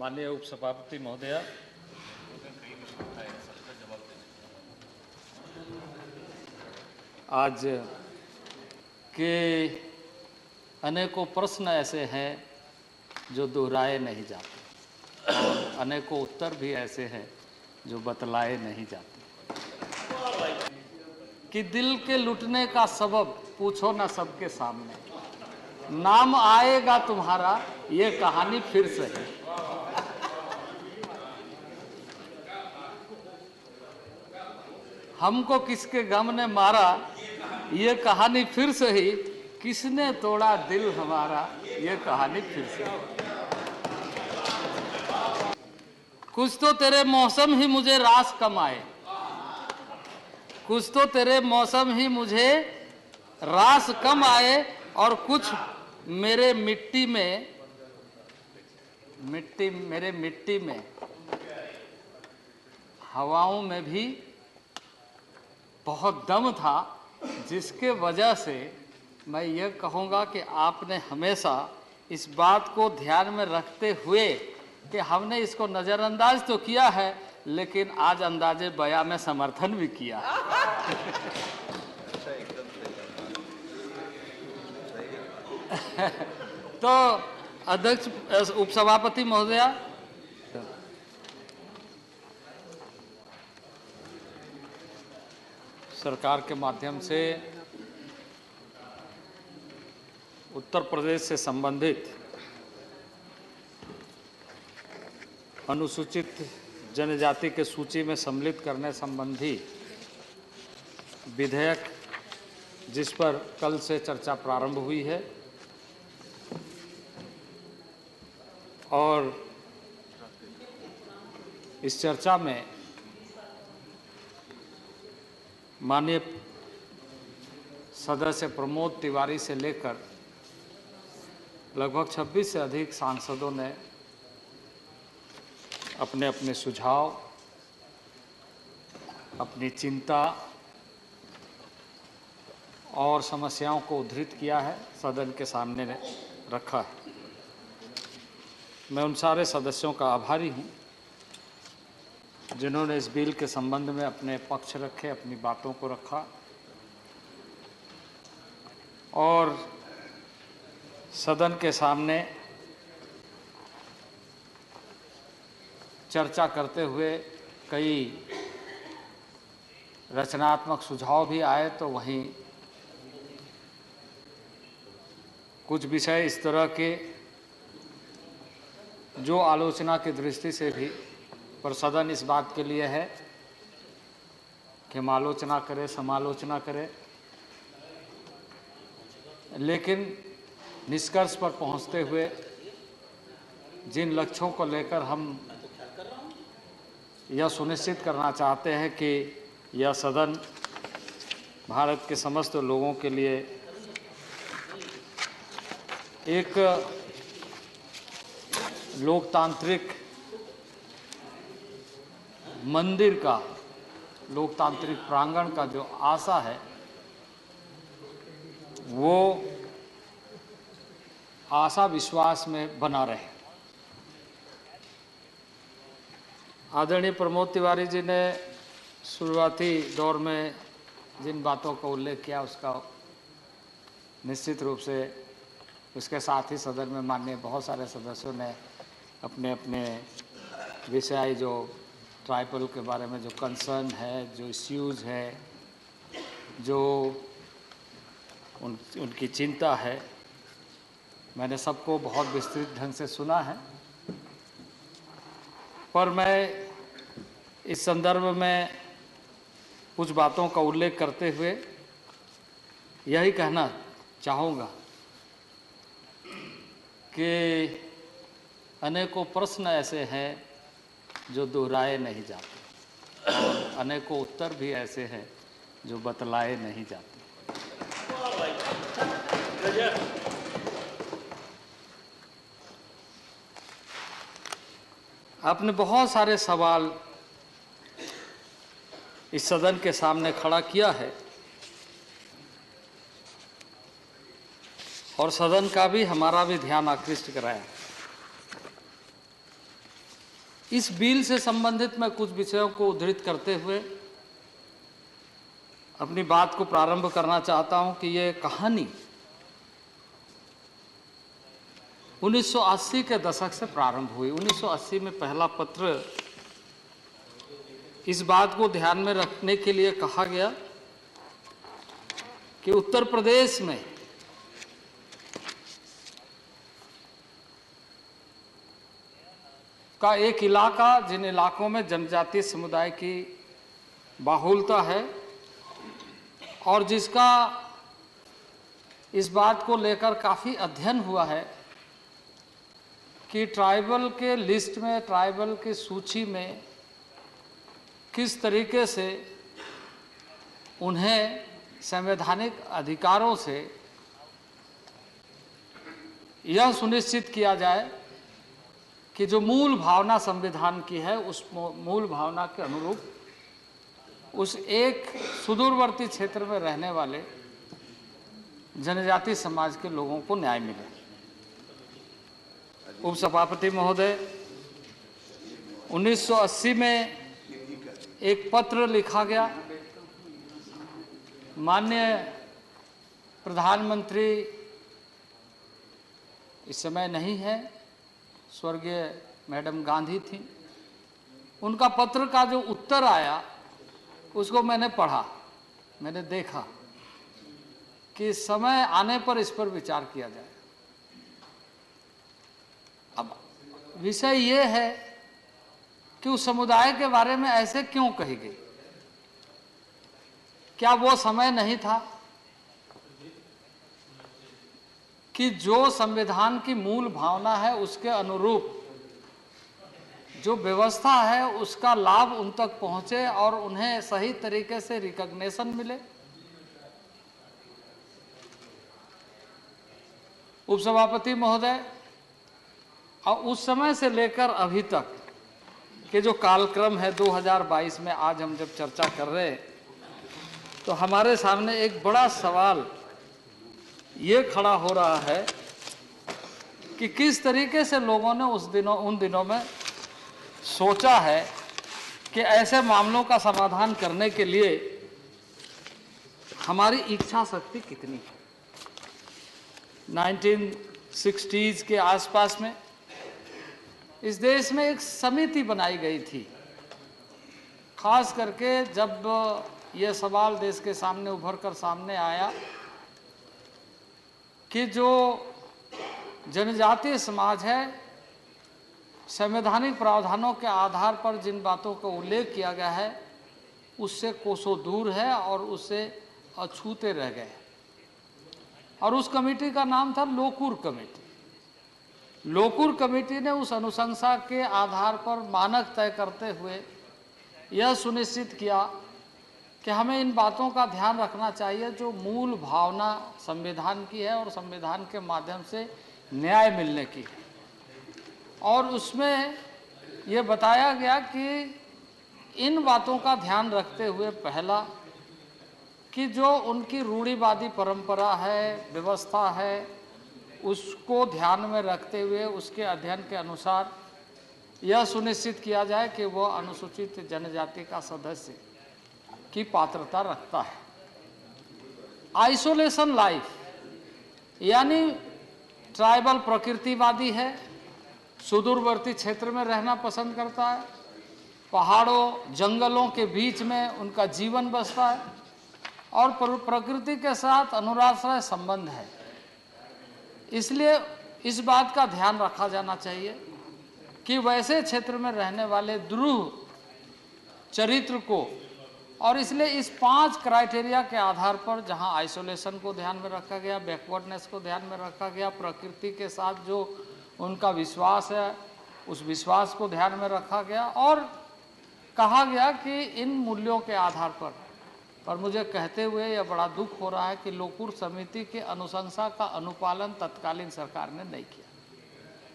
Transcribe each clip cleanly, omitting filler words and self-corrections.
माननीय उपसभापति महोदय, आज के अनेकों प्रश्न ऐसे हैं जो दोहराए नहीं जाते और अनेकों उत्तर भी ऐसे हैं जो बतलाए नहीं जाते कि दिल के लुटने का सबब पूछो ना सबके सामने, नाम आएगा तुम्हारा ये कहानी फिर से है। हमको किसके गम ने मारा ये कहानी फिर से ही, किसने तोड़ा दिल हमारा ये कहानी फिर से। कुछ तो तेरे मौसम ही मुझे रास कम आए, कुछ तो तेरे मौसम ही मुझे रास कम आए, और कुछ मेरे मिट्टी में हवाओं में भी बहुत दम था, जिसके वजह से मैं ये कहूँगा कि आपने हमेशा इस बात को ध्यान में रखते हुए कि हमने इसको नज़रअंदाज तो किया है, लेकिन आज अंदाजे बयां में समर्थन भी किया। तो अध्यक्ष उपसभापति महोदया, सरकार के माध्यम से उत्तर प्रदेश से संबंधित अनुसूचित जनजाति के सूची में सम्मिलित करने संबंधी विधेयक, जिस पर कल से चर्चा प्रारंभ हुई है, और इस चर्चा में माननीय सदस्य प्रमोद तिवारी से लेकर लगभग 26 से अधिक सांसदों ने अपने अपने सुझाव, अपनी चिंता और समस्याओं को उद्धृत किया है, सदन के सामने रखा है। मैं उन सारे सदस्यों का आभारी हूं जिन्होंने इस बिल के संबंध में अपने पक्ष रखे, अपनी बातों को रखा और सदन के सामने चर्चा करते हुए कई रचनात्मक सुझाव भी आए, तो वहीं कुछ विषय इस तरह के जो आलोचना की दृष्टि से भी, पर सदन इस बात के लिए है कि हम आलोचना करें, समालोचना करें, लेकिन निष्कर्ष पर पहुंचते हुए जिन लक्ष्यों को लेकर हम यह सुनिश्चित करना चाहते हैं कि यह सदन भारत के समस्त लोगों के लिए एक लोकतांत्रिक मंदिर का, लोकतांत्रिक प्रांगण का जो आशा है, वो आशा विश्वास में बना रहे। आदरणीय प्रमोद तिवारी जी ने शुरुआती दौर में जिन बातों का उल्लेख किया, उसका निश्चित रूप से उसके साथ ही सदन में माननीय बहुत सारे सदस्यों ने अपने अपने विषय, जो ट्राइबल के बारे में जो कंसर्न है, जो इश्यूज़ है, जो उनकी चिंता है, मैंने सबको बहुत विस्तृत ढंग से सुना है। पर मैं इस संदर्भ में कुछ बातों का उल्लेख करते हुए यही कहना चाहूँगा कि अनेकों प्रश्न ऐसे हैं जो दोहराए नहीं जाते और अनेकों उत्तर भी ऐसे हैं जो बतलाए नहीं जाते। आपने बहुत सारे सवाल इस सदन के सामने खड़ा किया है और सदन का भी, हमारा भी ध्यान आकृष्ट कराया। इस बिल से संबंधित मैं कुछ विषयों को उद्धृत करते हुए अपनी बात को प्रारंभ करना चाहता हूं कि ये कहानी 1980 के दशक से प्रारंभ हुई। 1980 में पहला पत्र इस बात को ध्यान में रखने के लिए कहा गया कि उत्तर प्रदेश में का एक इलाका, जिन इलाकों में जनजातीय समुदाय की बाहुलता है और जिसका इस बात को लेकर काफ़ी अध्ययन हुआ है कि ट्राइबल के लिस्ट में, ट्राइबल की सूची में किस तरीके से उन्हें संवैधानिक अधिकारों से यह सुनिश्चित किया जाए कि जो मूल भावना संविधान की है उस मूल भावना के अनुरूप उस एक सुदूरवर्ती क्षेत्र में रहने वाले जनजाति समाज के लोगों को न्याय मिले। उपसभापति महोदय, 1980 में एक पत्र लिखा गया। माननीय प्रधानमंत्री इस समय नहीं है, स्वर्गीय मैडम गांधी थी। उनका पत्र का जो उत्तर आया उसको मैंने पढ़ा, मैंने देखा कि समय आने पर इस पर विचार किया जाए। अब विषय ये है कि उस समुदाय के बारे में ऐसे क्यों कही गई? क्या वो समय नहीं था कि जो संविधान की मूल भावना है उसके अनुरूप जो व्यवस्था है उसका लाभ उन तक पहुंचे और उन्हें सही तरीके से रिकॉग्निशन मिले? उपसभापति महोदय, और उस समय से लेकर अभी तक के जो कालक्रम है 2022 में आज हम जब चर्चा कर रहे हैं तो हमारे सामने एक बड़ा सवाल ये खड़ा हो रहा है कि किस तरीके से लोगों ने उन दिनों में सोचा है कि ऐसे मामलों का समाधान करने के लिए हमारी इच्छा शक्ति कितनी है। 1960s के आसपास में इस देश में एक समिति बनाई गई थी, खास करके जब यह सवाल देश के सामने उभर कर सामने आया कि जो जनजातीय समाज है, संवैधानिक प्रावधानों के आधार पर जिन बातों का उल्लेख किया गया है उससे कोसों दूर है और उससे अछूते रह गए। और उस कमेटी का नाम था लोकूर कमेटी। लोकूर कमेटी ने उस अनुशंसा के आधार पर मानक तय करते हुए यह सुनिश्चित किया कि हमें इन बातों का ध्यान रखना चाहिए जो मूल भावना संविधान की है और संविधान के माध्यम से न्याय मिलने की है। और उसमें ये बताया गया कि इन बातों का ध्यान रखते हुए पहला कि जो उनकी रूढ़िवादी परंपरा है, व्यवस्था है, उसको ध्यान में रखते हुए उसके अध्ययन के अनुसार यह सुनिश्चित किया जाए कि वह अनुसूचित जनजाति का सदस्य की पात्रता रखता है। आइसोलेशन लाइफ यानी ट्राइबल प्रकृतिवादी है, सुदूरवर्ती क्षेत्र में रहना पसंद करता है, पहाड़ों जंगलों के बीच में उनका जीवन बसता है और प्रकृति के साथ अनुराश्रय संबंध है। इसलिए इस बात का ध्यान रखा जाना चाहिए कि वैसे क्षेत्र में रहने वाले द्रुह चरित्र को, और इसलिए इस 5 क्राइटेरिया के आधार पर जहां आइसोलेशन को ध्यान में रखा गया, बैकवर्डनेस को ध्यान में रखा गया, प्रकृति के साथ जो उनका विश्वास है उस विश्वास को ध्यान में रखा गया और कहा गया कि इन मूल्यों के आधार पर मुझे कहते हुए यह बड़ा दुख हो रहा है कि लोकूर समिति के अनुशंसा का अनुपालन तत्कालीन सरकार ने नहीं किया,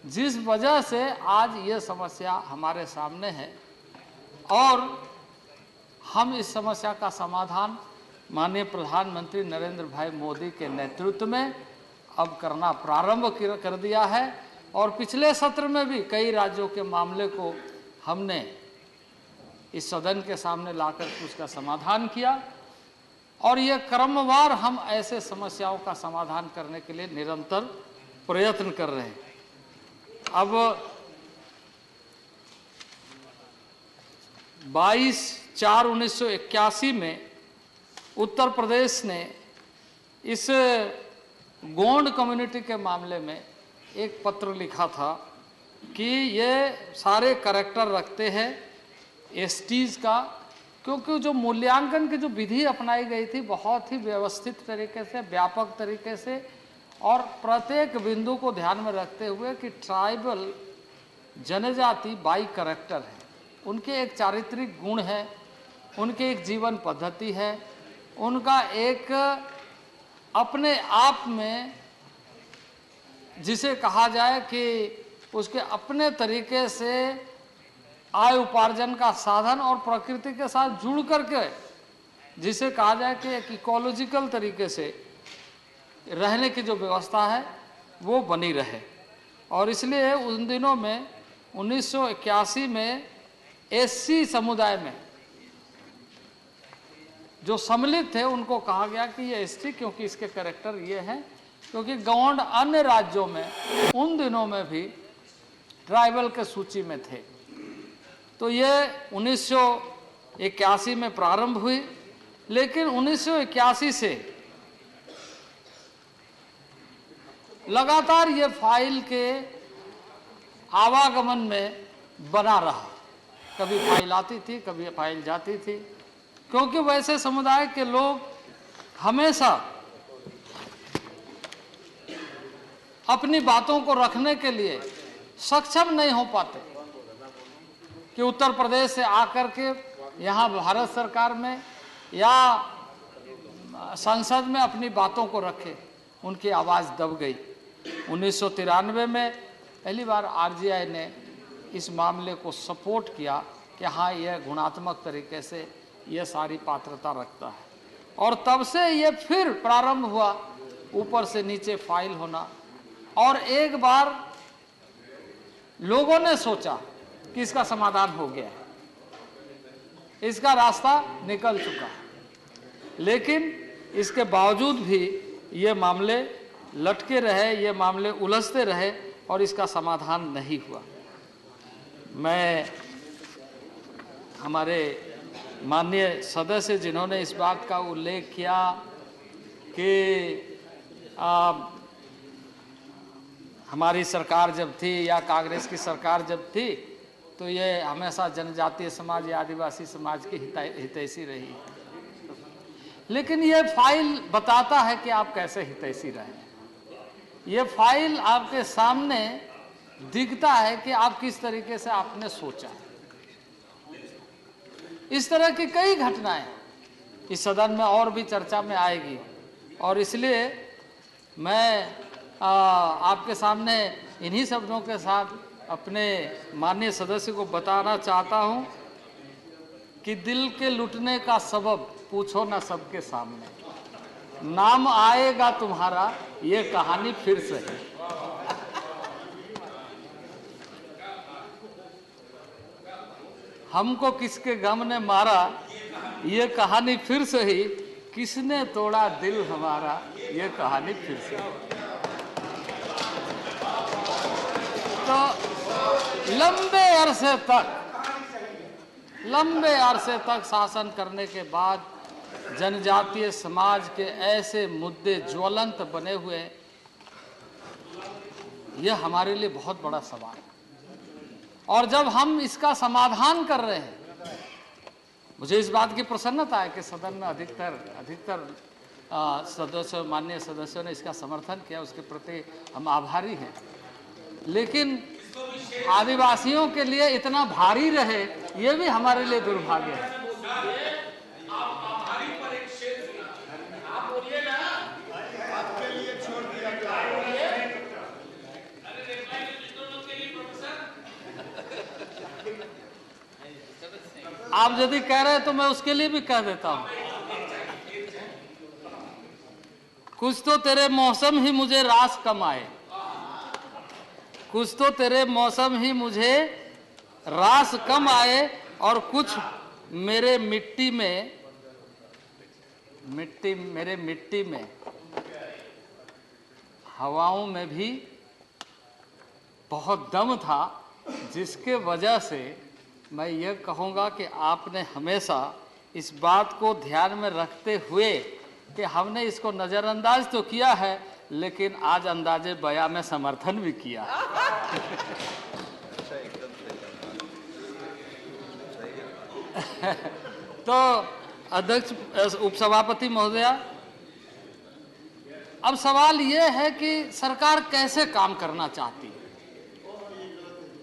जिस वजह से आज ये समस्या हमारे सामने है। और हम इस समस्या का समाधान माननीय प्रधानमंत्री नरेंद्र भाई मोदी के नेतृत्व में अब करना प्रारंभ कर दिया है और पिछले सत्र में भी कई राज्यों के मामले को हमने इस सदन के सामने लाकर उसका समाधान किया और ये क्रमवार हम ऐसे समस्याओं का समाधान करने के लिए निरंतर प्रयत्न कर रहे हैं। अब 22/4/1981 में उत्तर प्रदेश ने इस गोंड कम्युनिटी के मामले में एक पत्र लिखा था कि ये सारे करैक्टर रखते हैं एसटीज का, क्योंकि जो मूल्यांकन की जो विधि अपनाई गई थी बहुत ही व्यवस्थित तरीके से, व्यापक तरीके से और प्रत्येक बिंदु को ध्यान में रखते हुए कि ट्राइबल जनजाति बाई करैक्टर है, उनके एक चारित्रिक गुण है, उनके एक जीवन पद्धति है, उनका एक अपने आप में जिसे कहा जाए कि उसके अपने तरीके से आय उपार्जन का साधन और प्रकृति के साथ जुड़ करके जिसे कहा जाए कि एक इकोलॉजिकल तरीके से रहने की जो व्यवस्था है वो बनी रहे। और इसलिए उन दिनों में 1981 में एससी समुदाय में जो सम्मिलित थे उनको कहा गया कि ये एसटी, क्योंकि इसके कैरेक्टर ये हैं, क्योंकि गोंड अन्य राज्यों में उन दिनों में भी ट्राइबल के सूची में थे। तो ये 1981 में प्रारंभ हुई, लेकिन 1981 से लगातार ये फाइल के आवागमन में बना रहा। कभी फाइल आती थी, कभी फाइल जाती थी, क्योंकि वैसे समुदाय के लोग हमेशा अपनी बातों को रखने के लिए सक्षम नहीं हो पाते कि उत्तर प्रदेश से आकर के यहाँ भारत सरकार में या संसद में अपनी बातों को रखे। उनकी आवाज़ दब गई। 1993 में पहली बार आरजीआई ने इस मामले को सपोर्ट किया कि हाँ, यह गुणात्मक तरीके से यह सारी पात्रता रखता है, और तब से ये फिर प्रारंभ हुआ ऊपर से नीचे फाइल होना। और एक बार लोगों ने सोचा कि इसका समाधान हो गया है, इसका रास्ता निकल चुका है, लेकिन इसके बावजूद भी ये मामले लटके रहे, ये मामले उलझते रहे और इसका समाधान नहीं हुआ। मैं हमारे माननीय सदस्य जिन्होंने इस बात का उल्लेख किया कि हमारी सरकार जब थी या कांग्रेस की सरकार जब थी तो ये हमेशा जनजातीय समाज या आदिवासी समाज की हितैषी रही, लेकिन ये फाइल बताता है कि आप कैसे हितैषी रहे। ये फाइल आपके सामने दिखता है कि आप किस तरीके से आपने सोचा। इस तरह की कई घटनाएं इस सदन में और भी चर्चा में आएगी, और इसलिए मैं आपके सामने इन्हीं शब्दों के साथ अपने माननीय सदस्य को बताना चाहता हूं कि दिल के लुटने का सबब पूछो ना सबके सामने, नाम आएगा तुम्हारा ये कहानी फिर से है। हमको किसके गम ने मारा ये कहानी फिर से ही, किसने तोड़ा दिल हमारा ये कहानी फिर से। तो लंबे अरसे तक शासन करने के बाद जनजातीय समाज के ऐसे मुद्दे ज्वलंत बने हुए, यह हमारे लिए बहुत बड़ा सवाल है। और जब हम इसका समाधान कर रहे हैं, मुझे इस बात की प्रसन्नता है कि सदन में अधिकतर सदस्य, माननीय सदस्यों ने इसका समर्थन किया, उसके प्रति हम आभारी हैं। लेकिन आदिवासियों के लिए इतना भारी रहे, ये भी हमारे लिए दुर्भाग्य है। आप यदि कह रहे हैं तो मैं उसके लिए भी कह देता हूं। कुछ तो तेरे मौसम ही मुझे रास कमाए, कुछ तो तेरे मौसम ही मुझे रास कम आए और कुछ मेरे मिट्टी में हवाओं में भी बहुत दम था, जिसके वजह से मैं ये कहूँगा कि आपने हमेशा इस बात को ध्यान में रखते हुए कि हमने इसको नज़रअंदाज तो किया है, लेकिन आज अंदाजे बयां में समर्थन भी किया। तो अध्यक्ष, उपसभापति महोदया, अब सवाल ये है कि सरकार कैसे काम करना चाहती है,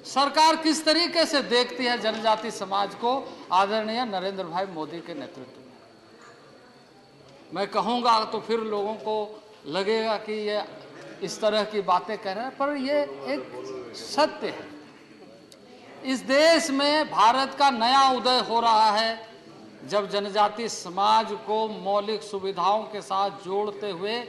सरकार किस तरीके से देखती है जनजाति समाज को आदरणीय नरेंद्र भाई मोदी के नेतृत्व में। मैं कहूँगा तो फिर लोगों को लगेगा कि ये इस तरह की बातें कह रहे हैं, पर ये एक सत्य है। इस देश में भारत का नया उदय हो रहा है, जब जनजाति समाज को मौलिक सुविधाओं के साथ जोड़ते हुए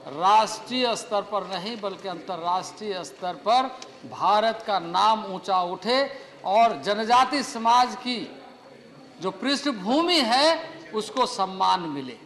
राष्ट्रीय स्तर पर नहीं बल्कि अंतर्राष्ट्रीय स्तर पर भारत का नाम ऊंचा उठे और जनजाति समाज की जो पृष्ठभूमि है उसको सम्मान मिले।